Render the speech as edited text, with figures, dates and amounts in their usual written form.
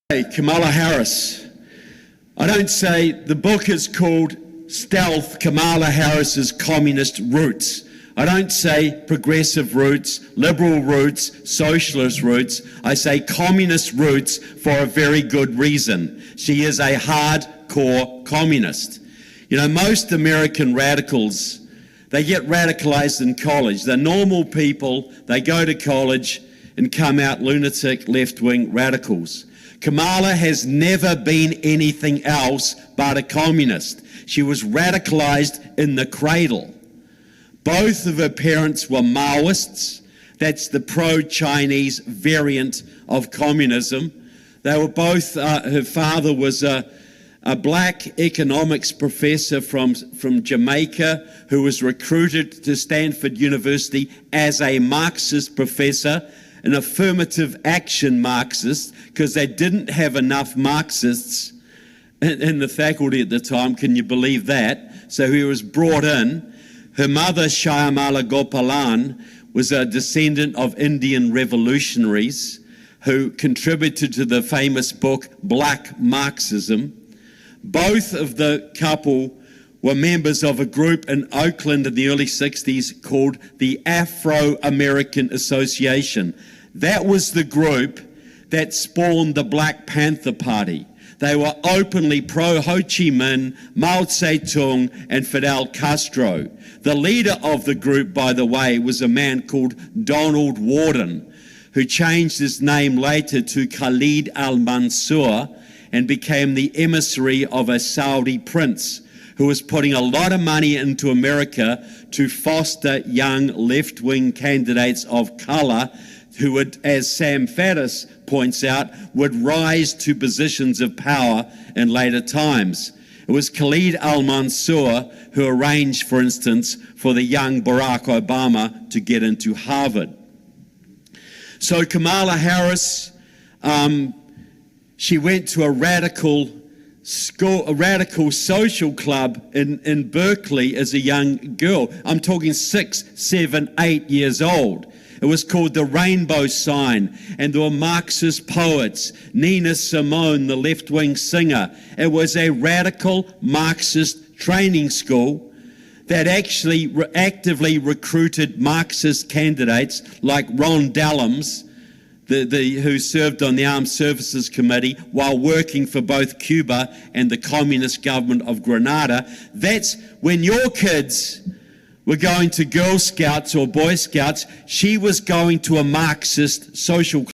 Hey, Kamala Harris. I don't say, the book is called Stealth, Kamala Harris's Communist Roots. I don't say progressive roots, liberal roots, socialist roots. I say communist roots for a very good reason. She is a hardcore communist. You know, most American radicals, they get radicalized in college. They're normal people, they go to college and come out lunatic left-wing radicals. Kamala has never been anything else but a communist. She was radicalized in the cradle. Both of her parents were Maoists. That's the pro-Chinese variant of communism. They were both, her father was a black economics professor from Jamaica who was recruited to Stanford University as a Marxist professor, an affirmative action Marxist, because they didn't have enough Marxists in the faculty at the time. Can you believe that? So he was brought in. Her mother, Shyamala Gopalan, was a descendant of Indian revolutionaries who contributed to the famous book Black Marxism. Both of the couple were members of a group in Oakland in the early 60s called the Afro-American Association. That was the group that spawned the Black Panther Party. They were openly pro-Ho Chi Minh, Mao Zedong, and Fidel Castro. The leader of the group, by the way, was a man called Donald Warden, who changed his name later to Khalid al-Mansour and became the emissary of a Saudi prince who was putting a lot of money into America to foster young left-wing candidates of color who would, as Sam Faddis points out, would rise to positions of power in later times. It was Khalid al-Mansour who arranged, for instance, for the young Barack Obama to get into Harvard. So Kamala Harris, she went to a radical school, a radical social club in Berkeley as a young girl. I'm talking 6, 7, 8 years old. It was called the Rainbow Sign, and there were Marxist poets, Nina Simone, the left-wing singer. It was a radical Marxist training school that actually actively recruited Marxist candidates like Ron Dellums, who served on the Armed Services Committee while working for both Cuba and the Communist government of Grenada. That's when your kids were going to Girl Scouts or Boy Scouts, she was going to a Marxist social club.